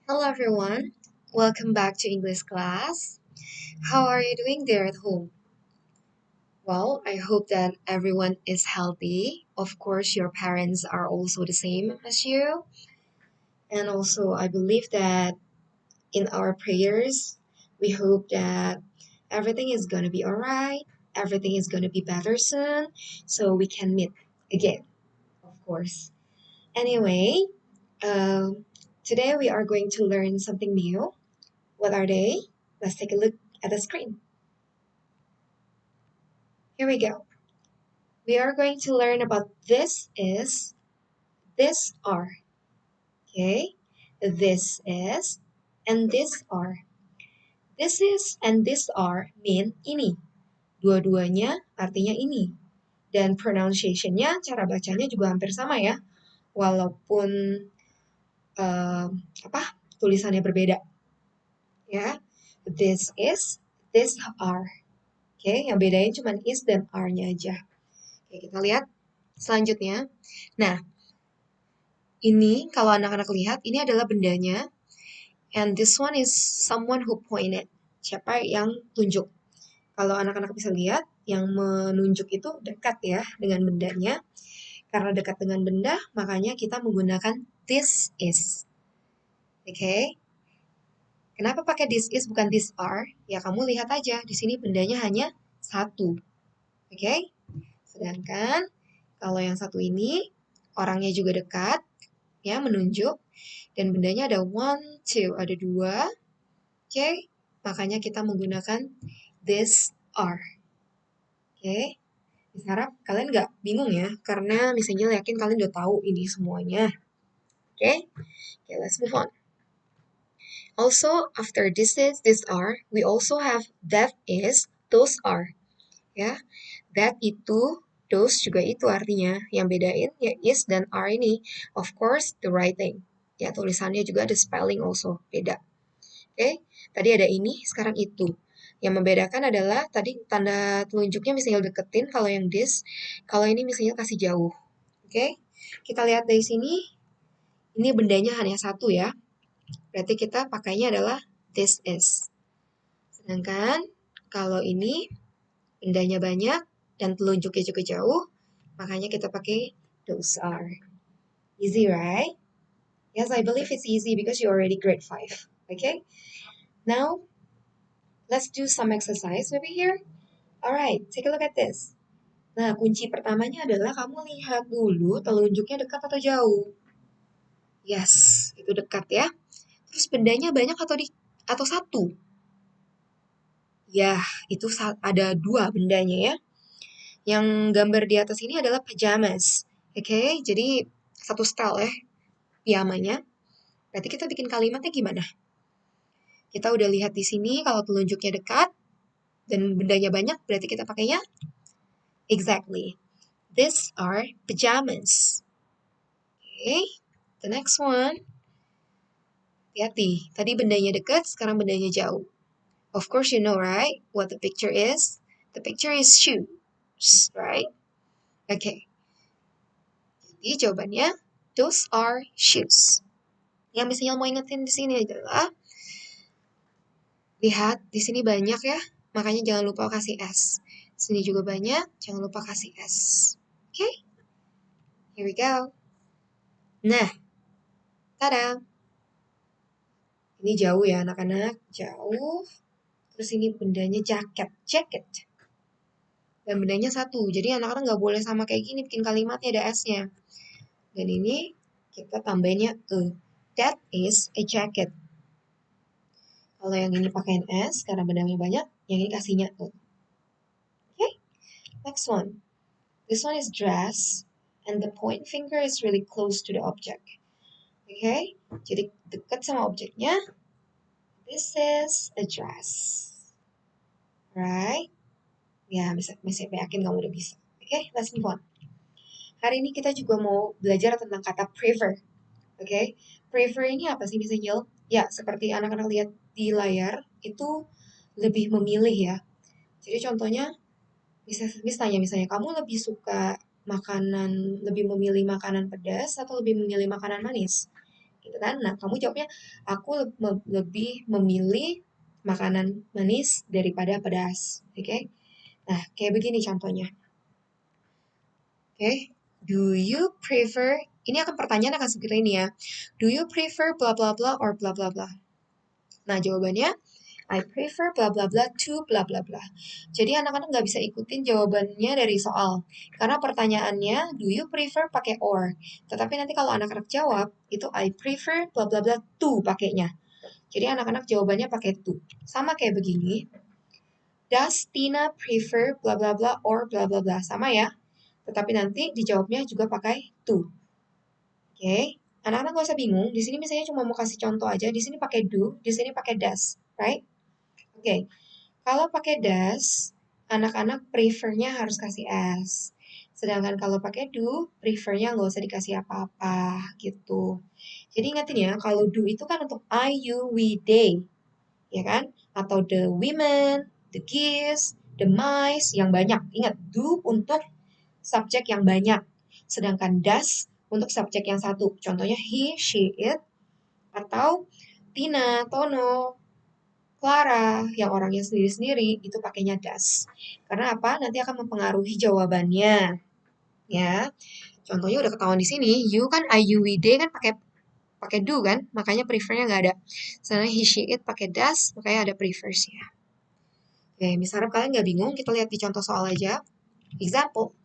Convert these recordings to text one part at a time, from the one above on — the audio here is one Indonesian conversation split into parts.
Hello everyone, welcome back to English class. How are you doing there at home? Well, I hope that everyone is healthy. Of course, your parents are also the same as you. And also, I believe that in our prayers, we hope that everything is going to be alright, everything is going to be better soon, so we can meet again, of course. Anyway, um, today we are going to learn something new. What are they? Let's take a look at the screen. Here we go. We are going to learn about this is, this are. Okay? This is, and this are. This is and this are mean ini. Dua-duanya artinya ini. Dan pronunciation-nya, cara bacanya juga hampir sama ya. Walaupun eh, apa tulisannya berbeda. Ya, this is, this are. Oke, yang bedain cuma is dan are-nya aja. Oke, kita lihat selanjutnya. Nah, ini kalau anak-anak lihat, ini adalah bendanya. And this one is someone who pointed. Siapa yang tunjuk. Kalau anak-anak bisa lihat, yang menunjuk itu dekat ya dengan bendanya. Karena dekat dengan benda, makanya kita menggunakan this is. Oke? Okay? Kenapa pakai this is bukan this are? Ya kamu lihat aja, di sini bendanya hanya satu. Oke? Okay? Sedangkan kalau yang satu ini, orangnya juga dekat, ya menunjuk. Dan bendanya ada one, two, ada dua. Oke, okay? Makanya kita menggunakan this are. Oke, okay? Bisa harap kalian nggak bingung ya, karena misalnya yakin kalian udah tahu ini semuanya. Oke, okay? Okay, let's move on. Also, after this is, this are, we also have that is, those are. Ya, that itu, those juga itu artinya. Yang bedain ya is dan are ini. Of course, the writing. Ya, tulisannya juga ada spelling also beda. Oke, tadi ada ini, sekarang itu. Yang membedakan adalah tadi tanda telunjuknya misalnya deketin kalau yang this, kalau ini misalnya kasih jauh. Oke, kita lihat dari sini, ini bendanya hanya satu ya. Berarti kita pakainya adalah this is. Sedangkan kalau ini bendanya banyak dan telunjuknya juga jauh, makanya kita pakai those are. Easy, right? Yes, I believe it's easy because you already grade 5. Okay? Now, let's do some exercise over here. Alright, take a look at this. Nah, kunci pertamanya adalah kamu lihat dulu telunjuknya dekat atau jauh. Yes, itu dekat ya. Terus bendanya banyak atau satu? Ya, itu ada dua bendanya ya. Yang gambar di atas ini adalah pajamas. Oke, jadi satu style ya piyamanya. Berarti kita bikin kalimatnya gimana? Kita udah lihat di sini kalau telunjuknya dekat dan bendanya banyak, berarti kita pakainya exactly. These are pajamas. Okay, the next one. Hati-hati, tadi bendanya dekat, sekarang bendanya jauh. Of course you know, right? What the picture is? The picture is shoes, right? Okay. Jadi jawabannya, those are shoes. Yang misalnya mau ingetin di sini adalah, lihat di sini banyak ya, makanya jangan lupa kasih S. Sini juga banyak, jangan lupa kasih S. Okay? Here we go. Nah, tada! Ini jauh ya anak-anak, jauh. Terus ini bendanya jaket, jacket. Dan bendanya satu, jadi anak-anak nggak boleh sama kayak gini bikin kalimatnya ada S-nya. Dan ini kita tambahinnya E. That is a jacket. Kalau yang ini pakai S karena bendanya banyak, yang ini kasihnya E. Okay, next one. This one is dress, and the point finger is really close to the object. Okay, jadi dekat sama objeknya. This is a dress. Right? Ya, bisa yakin kamu udah bisa. Okay, let's move on. Hari ini kita juga mau belajar tentang kata prefer. Oke, prefer ini apa sih, Miss Angel? Ya, seperti anak-anak lihat di layar, itu lebih memilih ya. Jadi contohnya, Miss tanya misalnya, kamu lebih suka lebih memilih makanan pedas atau lebih memilih makanan manis? gitu kan. Nah, kamu jawabnya, aku lebih memilih makanan manis daripada pedas. Oke? Nah, kayak begini contohnya. Oke? Do you prefer, ini akan pertanyaan akan seperti ini ya. Do you prefer blah blah blah or blah blah blah? Nah, jawabannya I prefer blah blah blah to blah blah blah. Jadi anak-anak nggak bisa ikutin jawabannya dari soal. Karena pertanyaannya, do you prefer pakai or. Tetapi nanti kalau anak-anak jawab, itu I prefer blah blah blah to pakainya. Jadi anak-anak jawabannya pakai to. Sama kayak begini. Does Tina prefer blah blah blah or blah blah blah. Sama ya. Tetapi nanti dijawabnya juga pakai to. Oke. Anak-anak nggak usah bingung. Di sini misalnya cuma mau kasih contoh aja. Di sini pakai do, di sini pakai does. Right? Oke. Kalau pakai does, anak-anak prefernya harus kasih s. Sedangkan kalau pakai do, prefernya nggak usah dikasih apa-apa gitu. Jadi ingatin ya, kalau do itu kan untuk I, you, we, they, ya kan? Atau the women, the geese, the mice, yang banyak. Ingat, do untuk subjek yang banyak. Sedangkan does untuk subjek yang satu. Contohnya he, she, it, atau Tina, Tono, Clara, yang orangnya sendiri-sendiri, itu pakainya does. Karena apa? Nanti akan mempengaruhi jawabannya. Ya, contohnya udah ketahuan di sini. You kan I, you, we, they kan pakai pakai do kan, makanya prefernya nggak ada. Sedangkan he, she, it pakai does, makanya ada prefers-nya. Oke, misalnya kalian nggak bingung, kita lihat di contoh soal aja. Example.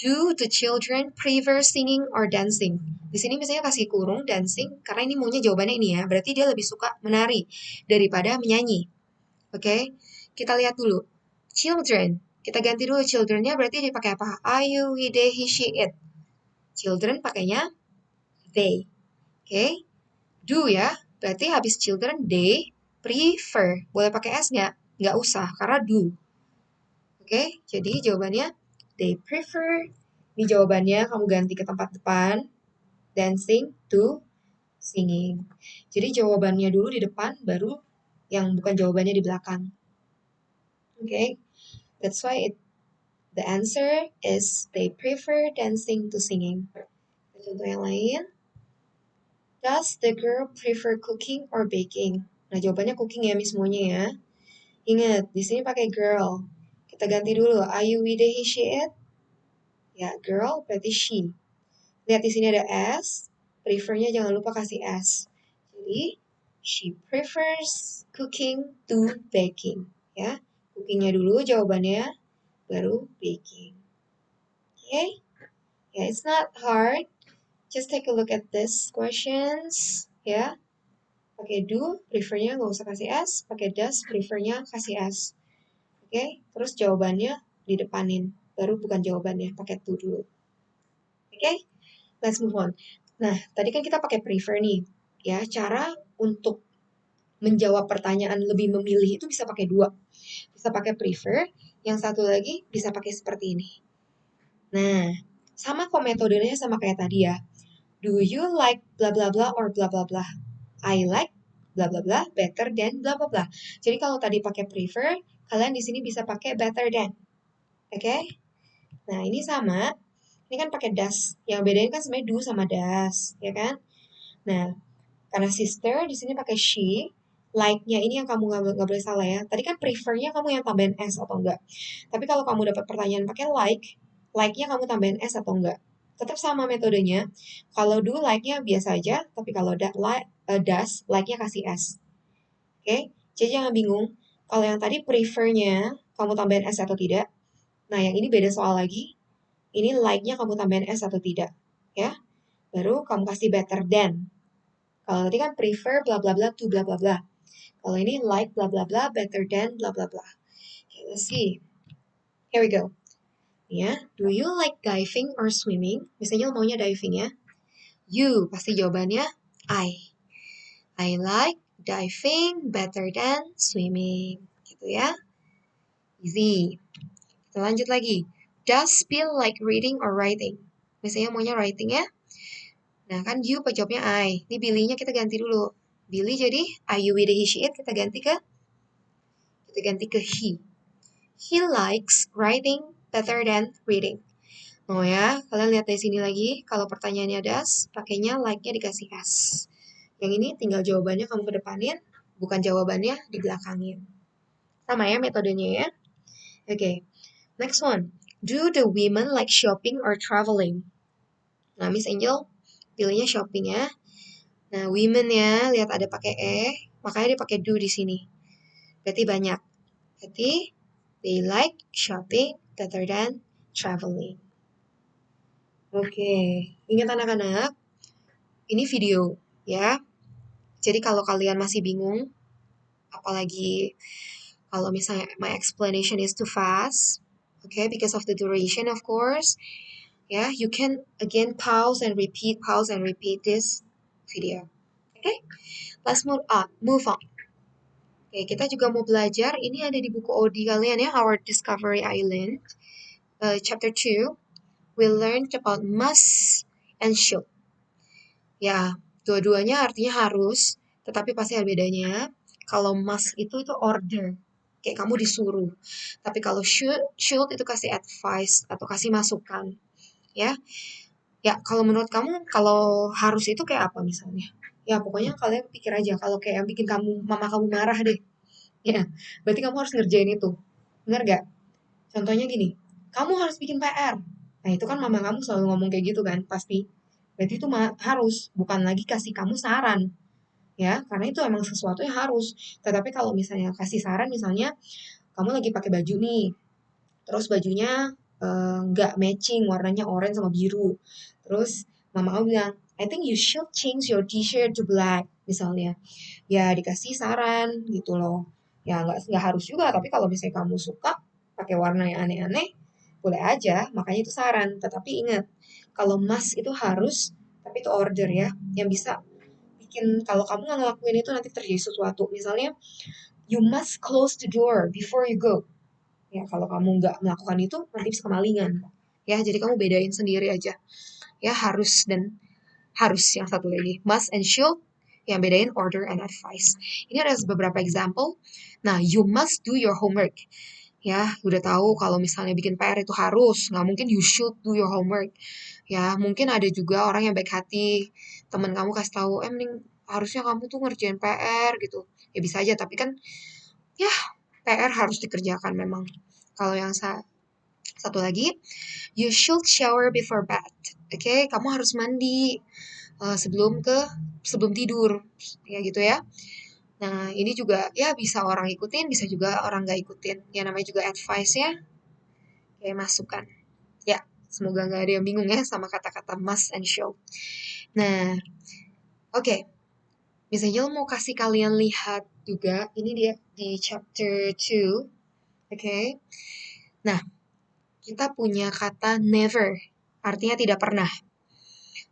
Do the children prefer singing or dancing? Di sini misalnya kasih kurung dancing, karena ini maunya jawabannya ini ya. Berarti dia lebih suka menari daripada menyanyi. Oke, kita lihat dulu. Children. Kita ganti dulu children-nya berarti dipakai apa? I, you, we, they, he, she, it. Children pakainya they. Oke. Do ya. Berarti habis children, they prefer. Boleh pakai S nggak? Nggak usah, karena do. Oke, jadi jawabannya they prefer. Ini jawabannya kamu ganti ke tempat depan. Dancing to singing. Jadi jawabannya dulu di depan, baru yang bukan jawabannya di belakang. Oke, that's why the answer is they prefer dancing to singing. Contoh yang lain. Does the girl prefer cooking or baking? Nah, jawabannya cooking ya, Miss semuanya ya. Ingat, di sini pakai girl. Kita ganti dulu. Are you with he, she, it? Ya, girl berarti she. Lihat di sini ada S. Prefernya jangan lupa kasih S. Jadi, she prefers cooking to baking. Ya, cookingnya dulu jawabannya, baru baking. Okay? Yeah, it's not hard. Just take a look at this questions. Ya, pakai do, prefernya nggak usah kasih S. Pakai does, prefernya kasih S. Oke, terus jawabannya di depanin. Baru bukan jawabannya, pakai to dulu. Oke, let's move on. Nah, tadi kan kita pakai prefer nih. Ya, cara untuk menjawab pertanyaan lebih memilih itu bisa pakai dua. Bisa pakai prefer, yang satu lagi bisa pakai seperti ini. Nah, sama kok metodenya sama kayak tadi ya. Do you like blah blah blah or blah blah blah? I like blah blah blah better than blah blah blah. Jadi kalau tadi pakai prefer, kalian di sini bisa pakai better than. Oke? Nah, ini sama. Ini kan pakai does. Yang bedain kan sebenarnya do sama does, ya kan? Nah, karena sister di sini pakai she, like-nya ini yang kamu nggak boleh salah ya. Tadi kan prefer-nya kamu yang tambahin s atau enggak. Tapi kalau kamu dapat pertanyaan pakai like-nya kamu tambahin s atau enggak. Tetap sama metodenya. Kalau do like-nya biasa aja, tapi kalau does, like-nya kasih s. Oke? Jadi jangan bingung. Kalau yang tadi prefer-nya kamu tambahin s atau tidak. Nah, yang ini beda soal lagi. Ini like-nya kamu tambahin s atau tidak. Ya? Baru kamu kasih better than. Kalau tadi kan prefer bla bla bla to bla bla bla. Kalau ini like bla bla bla better than bla bla bla. Okay, let's see. Here we go. Ya, do you like diving or swimming? Misalnya maunya diving ya. You pasti jawabannya I. I like diving better than swimming. Gitu ya. Easy. Kita lanjut lagi. Does Bill like reading or writing? Misalnya maunya writing ya. Nah, kan you jawabnya I. Ini Billy-nya kita ganti dulu. Billy jadi I, you, we, they, he, she, it. Kita ganti ke he. He likes writing better than reading. Mau ya, kalian lihat dari sini lagi. Kalau pertanyaannya das, pakainya like-nya dikasih S. Yang ini tinggal jawabannya kamu kedepanin, bukan jawabannya di belakangin. Sama ya metodenya ya. Oke, next one. Do the women like shopping or traveling? Nah, Miss Angel pilihnya shopping ya. Nah, women ya, lihat ada pakai makanya dia pakai do di sini. Berarti banyak. Berarti they like shopping better than traveling. Oke, ingat anak-anak, ini video ya. Jadi kalau kalian masih bingung, apalagi kalau misalnya my explanation is too fast, okay, because of the duration of course, yeah, you can again pause and repeat this video. Okay, let's move on. Oke, kita juga mau belajar, ini ada di buku OD kalian ya, Our Discovery Island, chapter 2, we learned about must and should. Ya, dua-duanya artinya harus, tetapi pasti ada bedanya. Kalau must itu order, kayak kamu disuruh. Tapi kalau should itu kasih advice atau kasih masukan, ya. Ya, kalau menurut kamu, kalau harus itu kayak apa misalnya? Ya, pokoknya kalian pikir aja, kalau kayak yang bikin mama kamu marah deh. Ya, berarti kamu harus ngerjain itu. Bener gak? Contohnya gini, kamu harus bikin PR. Nah, itu kan mama kamu selalu ngomong kayak gitu kan, pasti. Berarti itu harus, bukan lagi kasih kamu saran. Ya, karena itu emang sesuatu yang harus. Tetapi kalau misalnya kasih saran, misalnya kamu lagi pakai baju nih, terus bajunya nggak matching, warnanya orange sama biru. Terus mama kamu bilang, I think you should change your t-shirt to black, misalnya. Ya, dikasih saran gitu loh. Ya, nggak harus juga, tapi kalau misalnya kamu suka pakai warna yang aneh-aneh, boleh aja, makanya itu saran. Tetapi ingat, kalau must itu harus, tapi itu order ya, yang bisa bikin kalau kamu nggak ngelakuin itu nanti terjadi sesuatu. Misalnya, you must close the door before you go. Ya, kalau kamu nggak melakukan itu, nanti bisa kemalingan. Ya, jadi kamu bedain sendiri aja. Ya, harus dan harus yang satu lagi. Must and should, yang bedain order and advice. Ini ada beberapa example. Nah, you must do your homework. Ya, udah tahu kalau misalnya bikin PR itu harus, nggak mungkin you should do your homework. Ya, mungkin ada juga orang yang baik hati, temen kamu kasih tahu, mending harusnya kamu tuh ngerjain PR gitu. Ya bisa aja, tapi kan ya PR harus dikerjakan memang. Kalau yang satu lagi, you should shower before bed. Oke, kamu harus mandi sebelum tidur, ya gitu ya. Nah, ini juga ya bisa orang ikutin, bisa juga orang nggak ikutin. Ya namanya juga advice ya, kayak masukan. Ya, semoga nggak ada yang bingung ya sama kata-kata must and should. Nah, oke. Misalnya mau kasih kalian lihat juga, ini dia di chapter 2, oke. Nah, kita punya kata never, artinya tidak pernah.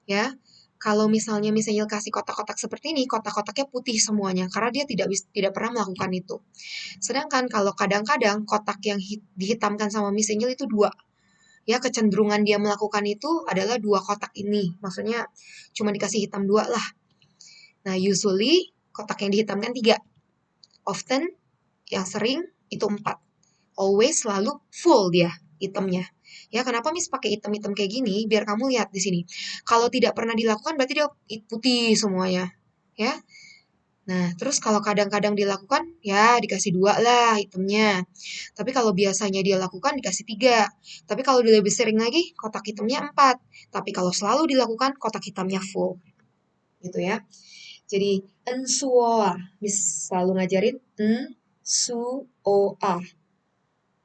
Ya, kalau misalnya kasih kotak-kotak seperti ini, kotak-kotaknya putih semuanya, karena dia tidak pernah melakukan itu. Sedangkan kalau kadang-kadang kotak yang dihitamkan sama Miss Angel itu dua. Ya, kecenderungan dia melakukan itu adalah dua kotak ini. Maksudnya cuma dikasih hitam dua lah. Nah, usually kotak yang dihitamkan tiga. Often, yang sering itu empat. Always selalu full dia hitamnya. Ya, kenapa Miss pakai hitam-hitam kayak gini? Biar kamu lihat di sini. Kalau tidak pernah dilakukan berarti dia putih semuanya. Ya. Nah, terus kalau kadang-kadang dilakukan, ya dikasih dua lah hitamnya. Tapi kalau biasanya dia lakukan, dikasih tiga. Tapi kalau dia lebih sering lagi, kotak hitamnya empat. Tapi kalau selalu dilakukan, kotak hitamnya full. Gitu ya. Jadi, ensuoa. Miss selalu ngajarin ensuoa.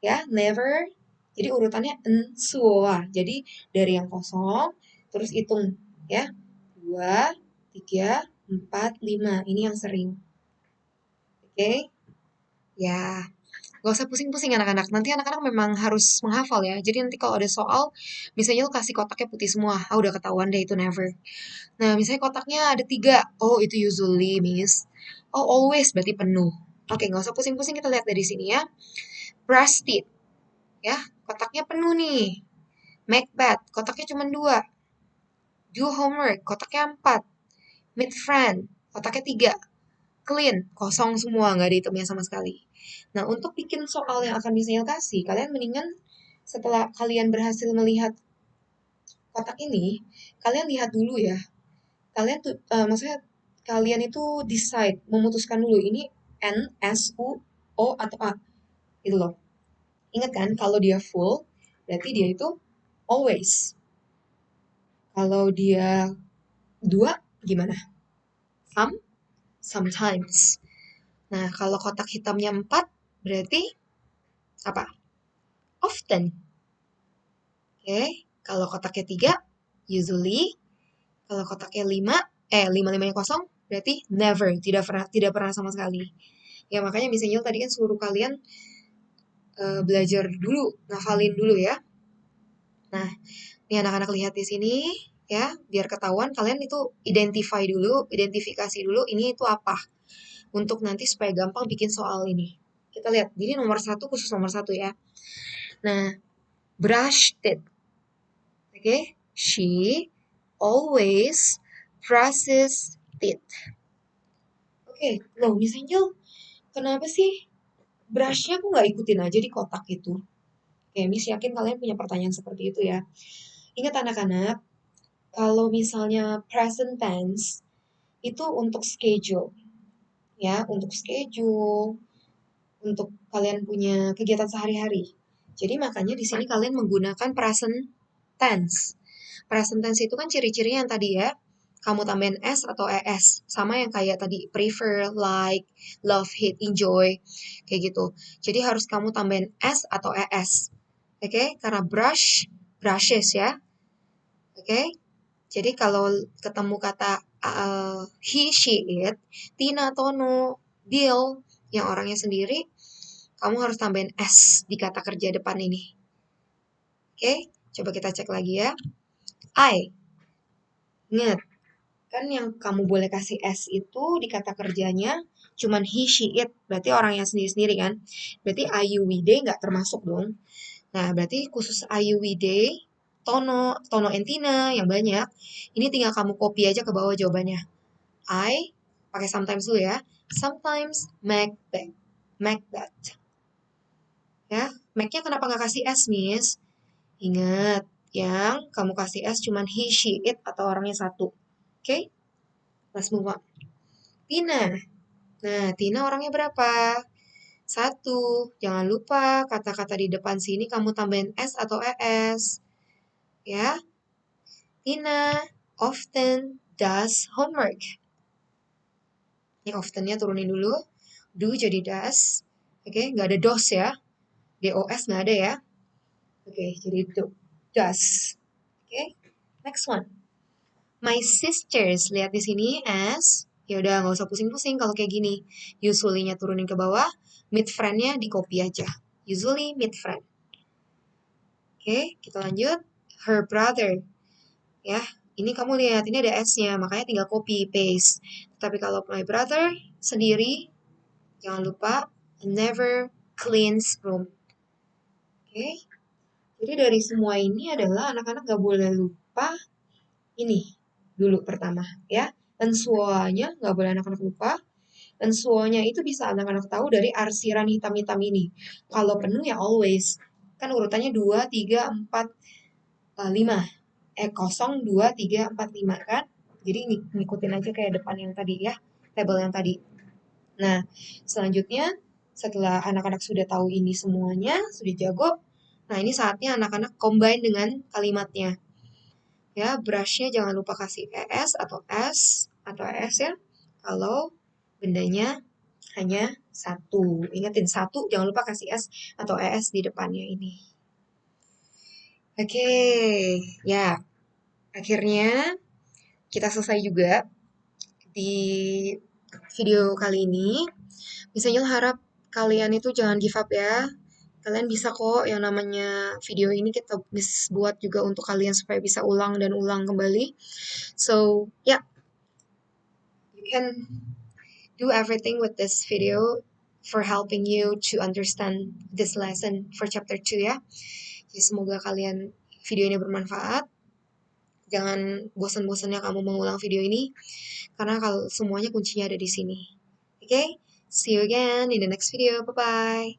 Ya, never. Jadi urutannya ensuoa. Jadi dari yang kosong, terus hitung ya. 2, 3, 4, 5. Ini yang sering. Oke? Ya, gak usah pusing-pusing anak-anak. Nanti anak-anak memang harus menghafal ya. Jadi nanti kalau ada soal, misalnya lu kasih kotaknya putih semua. Ah, udah ketahuan deh itu never. Nah, misalnya kotaknya ada 3. Oh, itu usually, miss. Oh, always berarti penuh. Oke, gak usah pusing-pusing. Kita lihat dari sini ya. Brush teeth. Ya, kotaknya penuh nih. Make bed, kotaknya cuma 2. Do homework, kotaknya 4. Meet friend, kotaknya 3. Clean, kosong semua, nggak ada itemnya sama sekali. Nah, untuk bikin soal yang akan misalnya kasih, kalian mendingan setelah kalian berhasil melihat kotak ini, kalian lihat dulu ya. Kalian tuh, maksudnya kalian itu decide, memutuskan dulu ini N, S, U, O, atau A. Itu loh. Ingat kan, kalau dia full, berarti dia itu always. Kalau dia dua, gimana? Some, sometimes. Nah, kalau kotak hitamnya 4, berarti apa? Often. Oke, kalau kotaknya 3, usually. Kalau kotaknya 5, 5-5-nya kosong, berarti never, tidak pernah sama sekali. Ya, makanya misalnya tadi kan suruh kalian belajar dulu, ngafalin dulu ya. Nah, ini anak-anak lihat di sini ya, biar ketahuan kalian itu identifikasi dulu ini itu apa. Untuk nanti supaya gampang bikin soal ini. Kita lihat, ini nomor 1 khusus nomor 1 ya. Nah, brush teeth. Oke, she always brushes teeth. Oke, loh Miss Angel, kenapa sih brushnya aku nggak ikutin aja di kotak itu? Oke, Miss yakin kalian punya pertanyaan seperti itu ya. Ingat anak-anak, kalau misalnya present tense itu untuk schedule, ya, untuk schedule, untuk kalian punya kegiatan sehari-hari. Jadi makanya di sini kalian menggunakan present tense. Present tense itu kan ciri-cirinya yang tadi ya. Kamu tambahin S atau ES. Sama yang kayak tadi prefer, like, love, hate, enjoy. Kayak gitu. Jadi harus kamu tambahin S atau ES. Oke? Karena brush, brushes ya. Oke? Jadi kalau ketemu kata he, she, it, Tina, Tono, Bill, yang orangnya sendiri, kamu harus tambahin S di kata kerja depan ini. Oke? Coba kita cek lagi ya. I. Ingat, kan yang kamu boleh kasih S itu di kata kerjanya cuman he, she, it. Berarti orang yang sendiri-sendiri kan. Berarti I, you, we, they nggak termasuk dong. Nah, berarti khusus I, you, we, they, Tono, and Tina yang banyak. Ini tinggal kamu copy aja ke bawah jawabannya. I, pakai sometimes dulu ya. Sometimes make that. Make that. Ya, make-nya kenapa nggak kasih S, Miss? Ingat, yang kamu kasih S cuman he, she, it, atau orangnya satu. Oke? Let's move on. Tina. Nah, Tina orangnya berapa? Satu. Jangan lupa kata-kata di depan sini kamu tambahin S atau ES. Ya. Tina often does homework. Ini often-nya turunin dulu. Do jadi does. Oke, nggak ada dos ya. DOS nggak ada ya. Oke, jadi do. Does. Oke, next one. My sisters, lihat di sini as, ya udah nggak usah pusing-pusing kalau kayak gini. Usually-nya turunin ke bawah, meet friend-nya di copy aja. Usually meet friend. Oke, kita lanjut. Her brother, ya. Ini kamu lihat, ini ada S-nya, makanya tinggal copy paste. Tapi kalau my brother sendiri, jangan lupa never cleans room. Oke. Jadi dari semua ini adalah anak-anak gak boleh lupa ini dulu pertama ya. Ensuanya nggak boleh anak-anak lupa. Ensuanya itu bisa anak-anak tahu dari arsiran hitam-hitam ini. Kalau penuh ya always. Kan urutannya 2, 3, 4, 5. Kosong, 2, 3, 4, 5 kan. Jadi ngikutin aja kayak depan yang tadi ya. Tabel yang tadi. Nah, selanjutnya setelah anak-anak sudah tahu ini semuanya, sudah jago. Nah, ini saatnya anak-anak combine dengan kalimatnya. Ya, brushnya jangan lupa kasih ES atau S atau ES ya. Kalau bendanya hanya satu. Ingatin satu, jangan lupa kasih S atau ES di depannya ini. Oke, ya. Akhirnya kita selesai juga di video kali ini. Misalnya harap kalian itu jangan give up ya. Kalian bisa kok yang namanya video ini kita bisa buat juga untuk kalian supaya bisa ulang dan ulang kembali. So, yeah, you can do everything with this video for helping you to understand this lesson for chapter 2 ya. Jadi semoga kalian video ini bermanfaat. Jangan bosan-bosannya kamu mengulang video ini karena kalau semuanya kuncinya ada di sini. Oke? See you again in the next video. Bye bye.